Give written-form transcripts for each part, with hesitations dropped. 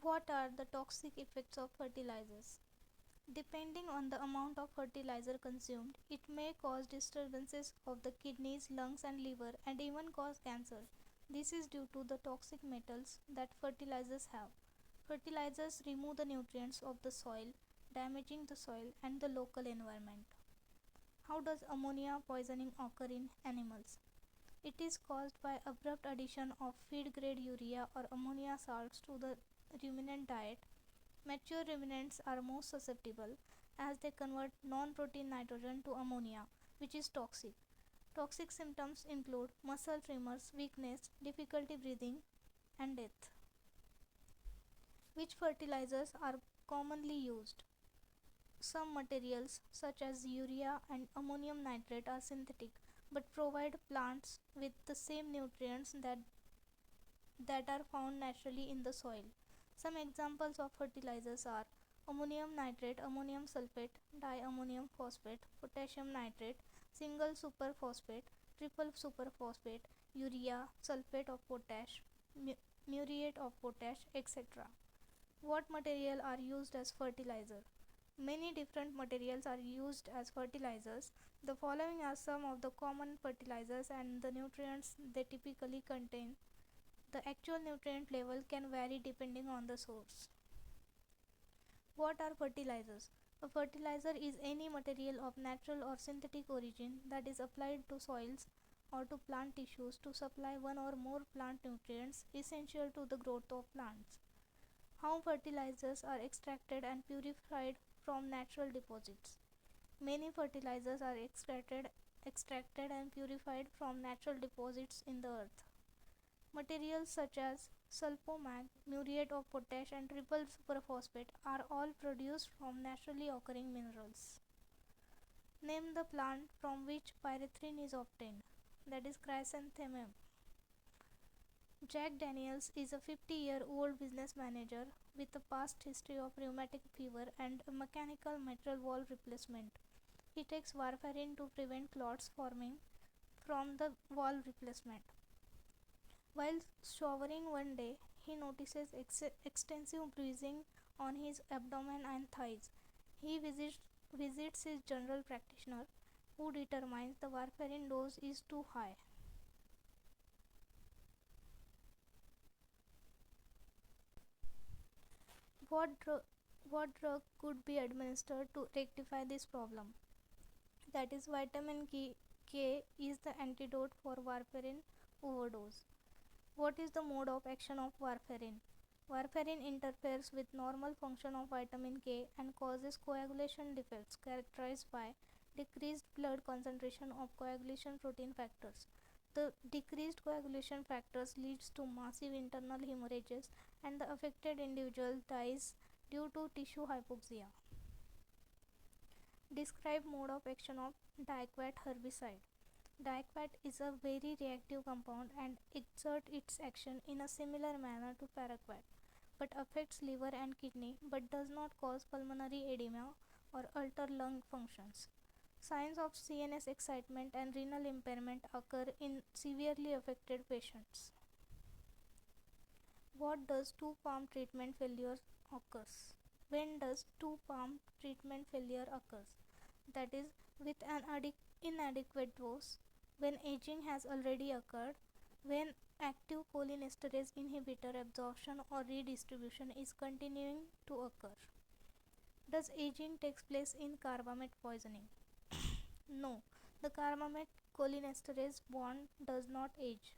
What are the toxic effects of fertilizers? Depending on the amount of fertilizer consumed, it may cause disturbances of the kidneys, lungs, and liver, and even cause cancer. This is due to the toxic metals that fertilizers have. Fertilizers remove the nutrients of the soil, damaging the soil and the local environment. How does ammonia poisoning occur in animals? It is caused by abrupt addition of feed-grade urea or ammonia salts to the ruminant diet. Mature ruminants are most susceptible as they convert non-protein nitrogen to ammonia, which is toxic. Toxic symptoms include muscle tremors, weakness, difficulty breathing, and death. Which fertilizers are commonly used? Some materials, such as urea and ammonium nitrate, are synthetic but provide plants with the same nutrients that are found naturally in the soil. Some examples of fertilizers are ammonium nitrate, ammonium sulfate, diammonium phosphate, potassium nitrate, single superphosphate, triple superphosphate, urea, sulfate of potash, muriate of potash, etc. What material are used as fertilizer? Many different materials are used as fertilizers. The following are some of the common fertilizers and the nutrients they typically contain. The actual nutrient level can vary depending on the source. What are fertilizers? A fertilizer is any material of natural or synthetic origin that is applied to soils or to plant tissues to supply one or more plant nutrients essential to the growth of plants. How fertilizers are extracted and purified from natural deposits. Many fertilizers are extracted and purified from natural deposits in the earth. Materials such as sulfomag, muriate of potash, and triple superphosphate are all produced from naturally occurring minerals. Name the plant from which pyrethrin is obtained, that is chrysanthemum. Jack Daniels is a 50-year-old business manager with a past history of rheumatic fever and a mechanical mitral valve replacement. He takes warfarin to prevent clots forming from the valve replacement. While showering one day, he notices extensive bruising on his abdomen and thighs. He visits his general practitioner, who determines the warfarin dose is too high. What drug could be administered to rectify this problem? That is, vitamin K is the antidote for warfarin overdose. What is the mode of action of warfarin? Warfarin interferes with normal function of vitamin K and causes coagulation defects characterized by decreased blood concentration of coagulation protein factors. The decreased coagulation factors leads to massive internal hemorrhages and the affected individual dies due to tissue hypoxia. Describe mode of action of diquat herbicide. Diquat is a very reactive compound and exerts its action in a similar manner to paraquat, but affects liver and kidney but does not cause pulmonary edema or alter lung functions. Signs of CNS excitement and renal impairment occur in severely affected patients. What does two-palm treatment failure occurs? When does two-palm treatment failure occurs? That is, with an inadequate dose, when aging has already occurred, when active cholinesterase inhibitor absorption or redistribution is continuing to occur. Does aging takes place in carbamate poisoning? No, the carbamate cholinesterase bond does not age.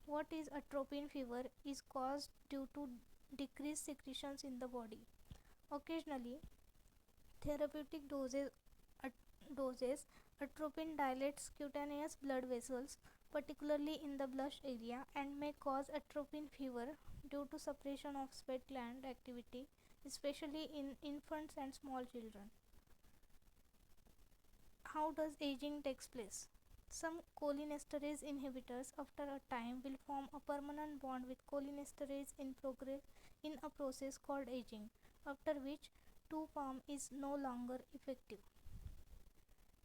What is atropine fever is caused due to decreased secretions in the body. Occasionally, therapeutic doses atropine dilates cutaneous blood vessels, particularly in the blush area, and may cause atropine fever due to suppression of sweat gland activity, especially in infants and small children. How does aging takes place? Some cholinesterase inhibitors after a time will form a permanent bond with cholinesterase in a process called aging, after which 2-palm is no longer effective.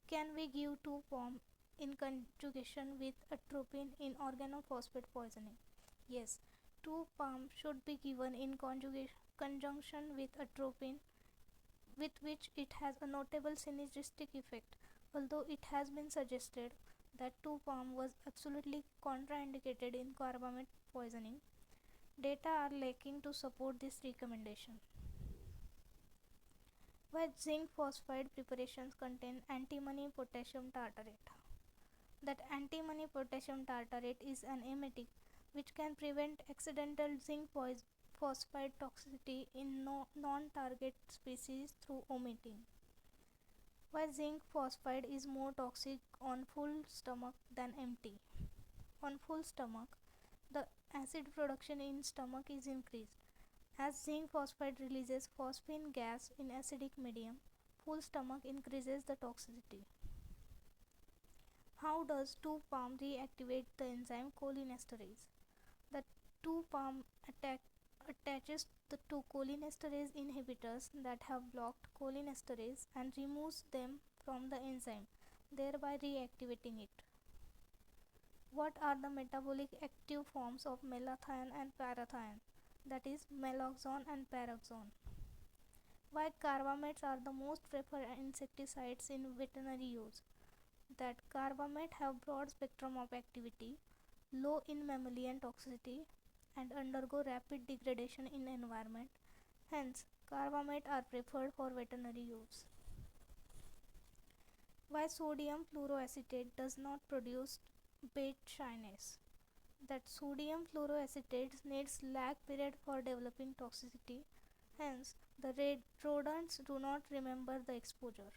Can we give 2-palm in conjugation with atropine in organophosphate poisoning? Yes, 2-palm should be given in conjunction with atropine, with which it has a notable synergistic effect, although it has been suggested that 2-palm was absolutely contraindicated in carbamate poisoning. Data are lacking to support this recommendation. Why zinc phosphide preparations contain antimony potassium tartarate? That antimony potassium tartarate is an emetic which can prevent accidental zinc phosphide toxicity in non-target species through omitting. Why zinc phosphide is more toxic on full stomach than empty? On full stomach, the acid production in stomach is increased. As zinc phosphide releases phosphine gas in acidic medium, full stomach increases the toxicity. How does 2-palm reactivate the enzyme cholinesterase? The 2-palm attaches the two cholinesterase inhibitors that have blocked cholinesterase and removes them from the enzyme, thereby reactivating it. What are the metabolic active forms of malathion and parathion, that is naloxone and pyroxone? Why carbamates are the most preferred insecticides in veterinary use? That carbamate have broad spectrum of activity, low in mammalian toxicity, and undergo rapid degradation in environment. Hence, carbamate are preferred for veterinary use. Why sodium fluoroacetate does not produce bait shyness? That sodium fluoroacetate needs lag period for developing toxicity. Hence, the rodents do not remember the exposure.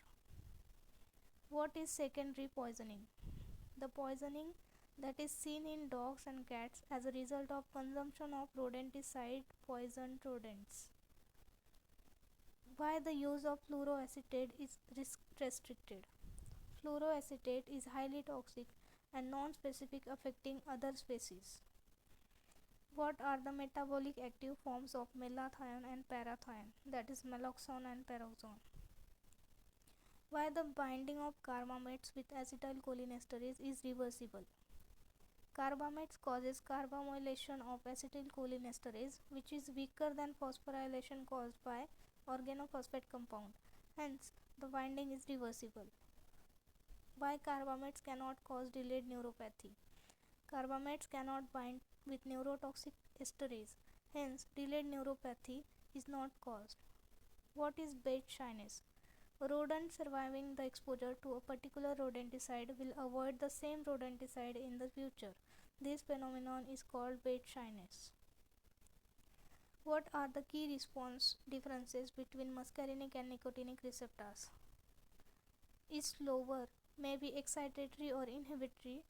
What is secondary poisoning? The poisoning that is seen in dogs and cats as a result of consumption of rodenticide poisoned rodents. Why the use of fluoroacetate is restricted? Fluoroacetate is highly toxic and non-specific, affecting other species. What are the metabolic active forms of malathion and parathion, that is naloxone and pyroxone? Why the binding of carbamates with acetylcholinesterase is reversible? Carbamates causes carbamylation of acetylcholinesterase, which is weaker than phosphorylation caused by organophosphate compound. Hence, the binding is reversible. Why carbamates cannot cause delayed neuropathy? Carbamates cannot bind with neurotoxic esterase. Hence, delayed neuropathy is not caused. What is bait shyness? A rodent surviving the exposure to a particular rodenticide will avoid the same rodenticide in the future. This phenomenon is called bait shyness. What are the key response differences between muscarinic and nicotinic receptors? Is lower, may be excitatory or inhibitory,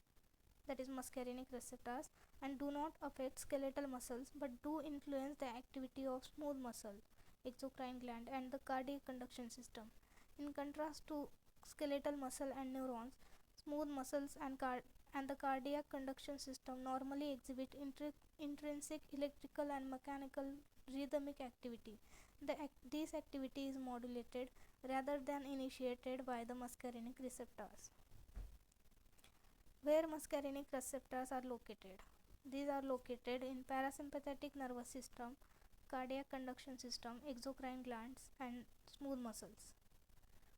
that is muscarinic receptors, and do not affect skeletal muscles but do influence the activity of smooth muscle, exocrine gland, and the cardiac conduction system. In contrast to skeletal muscle and neurons, smooth muscles and the cardiac conduction system normally exhibit intrinsic electrical and mechanical rhythmic activity. This activity is modulated rather than initiated by the muscarinic receptors. Where muscarinic receptors are located? These are located in parasympathetic nervous system, cardiac conduction system, exocrine glands, and smooth muscles.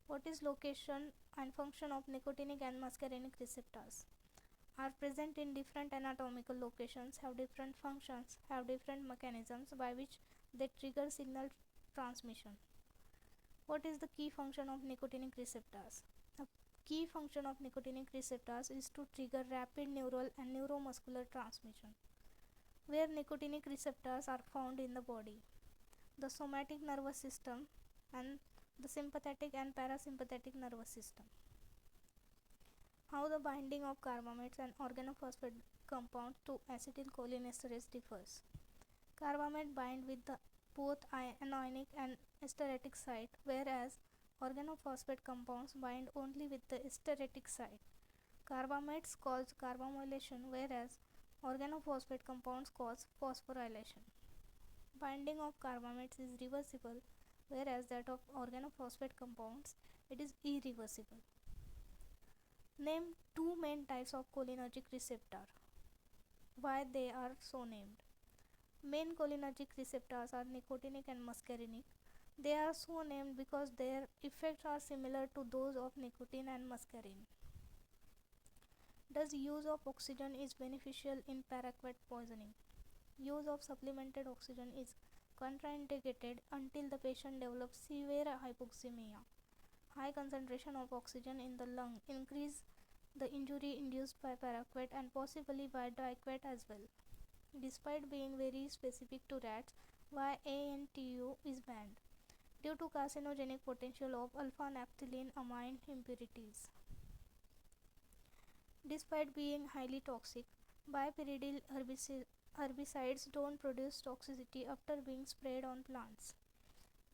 What is location and function of nicotinic and muscarinic receptors? Are present in different anatomical locations, have different functions, have different mechanisms by which they trigger signal transmission. What is the key function of nicotinic receptors? The key function of nicotinic receptors is to trigger rapid neural and neuromuscular transmission. Where nicotinic receptors are found in the body? The somatic nervous system and the sympathetic and parasympathetic nervous system. How the binding of carbamates and organophosphate compounds to acetylcholinesterase differs. Carbamate bind with both anionic and esteric site, whereas organophosphate compounds bind only with the esteric site. Carbamates cause carbamylation, whereas organophosphate compounds cause phosphorylation. Binding of carbamates is reversible, whereas that of organophosphate compounds, it is irreversible. Name two main types of cholinergic receptor. Why they are so named? Main cholinergic receptors are nicotinic and muscarinic. They are so named because their effects are similar to those of nicotine and muscarine. Does use of oxygen is beneficial in paraquat poisoning? Use of supplemented oxygen is contraindicated until the patient develops severe hypoxemia. High concentration of oxygen in the lung increase the injury induced by paraquat and possibly by diquat as well. Despite being very specific to rats, YANTU is banned due to carcinogenic potential of alpha-naphthalene amine impurities. Despite being highly toxic, bipyridine herbicides don't produce toxicity after being sprayed on plants.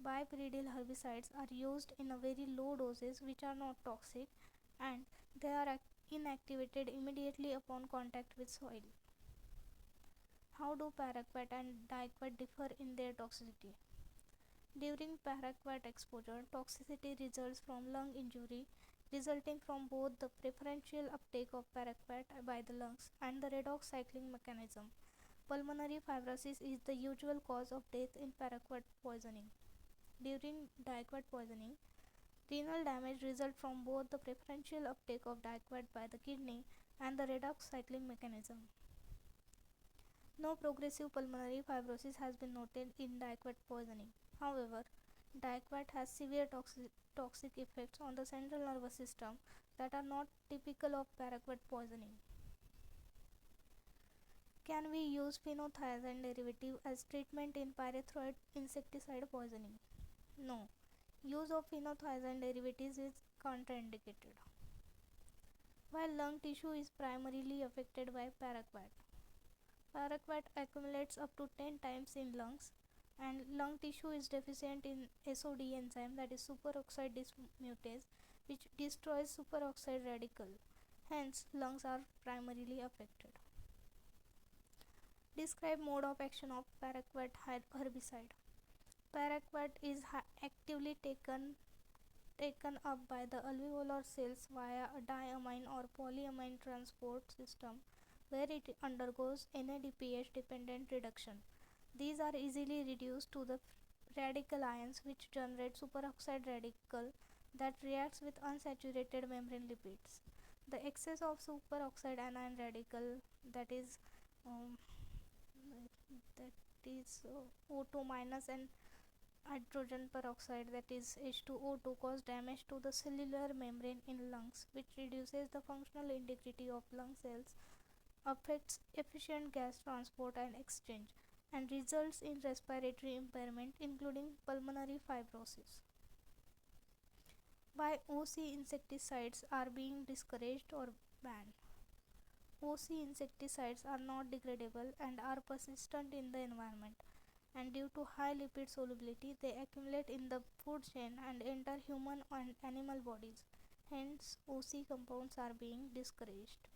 Bipyridine herbicides are used in a very low doses which are not toxic, and they are inactivated immediately upon contact with soil. How do paraquat and diquat differ in their toxicity? During paraquat exposure, toxicity results from lung injury resulting from both the preferential uptake of paraquat by the lungs and the redox cycling mechanism. Pulmonary fibrosis is the usual cause of death in paraquat poisoning. During diquat poisoning, renal damage results from both the preferential uptake of diquat by the kidney and the redox cycling mechanism. No progressive pulmonary fibrosis has been noted in diquat poisoning. However, diquat has severe toxic effects on the central nervous system that are not typical of paraquat poisoning. Can we use phenothiazine derivative as treatment in pyrethroid insecticide poisoning? No. Use of phenothiazine derivatives is contraindicated. While lung tissue is primarily affected by paraquat, paraquat accumulates up to 10 times in lungs, and lung tissue is deficient in SOD enzyme, that is superoxide dismutase, which destroys superoxide radical. Hence, lungs are primarily affected. Describe mode of action of paraquat herbicide. Paraquat is actively taken up by the alveolar cells via a diamine or polyamine transport system where it undergoes NADPH dependent reduction. These are easily reduced to the radical ions which generate superoxide radical that reacts with unsaturated membrane lipids. The excess of superoxide anion radical, that is um, O2 minus, and hydrogen peroxide, that is H2O2, cause damage to the cellular membrane in lungs, which reduces the functional integrity of lung cells, affects efficient gas transport and exchange, and results in respiratory impairment including pulmonary fibrosis. Why OC insecticides are being discouraged or banned? OC insecticides are not degradable and are persistent in the environment, and due to high lipid solubility they accumulate in the food chain and enter human and animal bodies. Hence, OC compounds are being discouraged.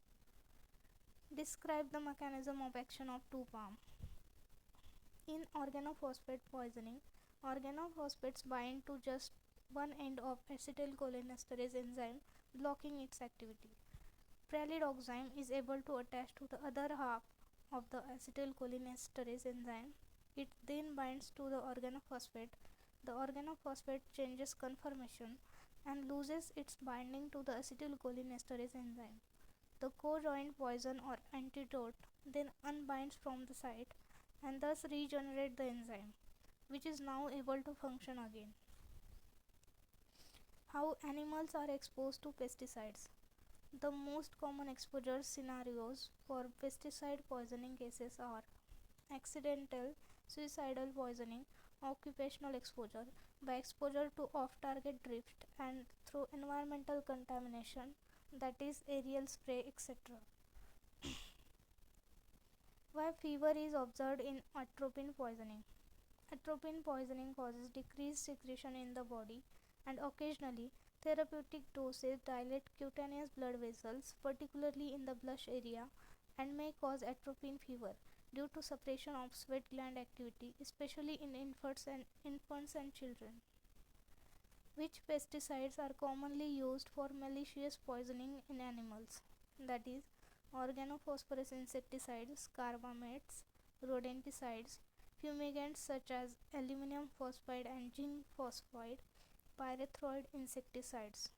Describe the mechanism of action of 2-palm. In organophosphate poisoning, organophosphates bind to just one end of acetylcholinesterase enzyme, blocking its activity. Pralidoxime is able to attach to the other half of the acetylcholinesterase enzyme. It then binds to the organophosphate. The organophosphate changes conformation and loses its binding to the acetylcholinesterase enzyme. The co-joint poison or antidote then unbinds from the site and thus regenerate the enzyme, which is now able to function again. How animals are exposed to pesticides. The most common exposure scenarios for pesticide poisoning cases are accidental, suicidal poisoning, occupational exposure, by exposure to off-target drift, and through environmental contamination, that is aerial spray, etc. Why fever is observed in atropine poisoning. Atropine poisoning causes decreased secretion in the body, and occasionally therapeutic doses dilate cutaneous blood vessels, particularly in the blush area, and may cause atropine fever due to suppression of sweat gland activity, especially in infants and children. Which pesticides are commonly used for malicious poisoning in animals? That is, organophosphorus insecticides, carbamates, rodenticides, fumigants such as aluminum phosphide and zinc phosphide, pyrethroid insecticides.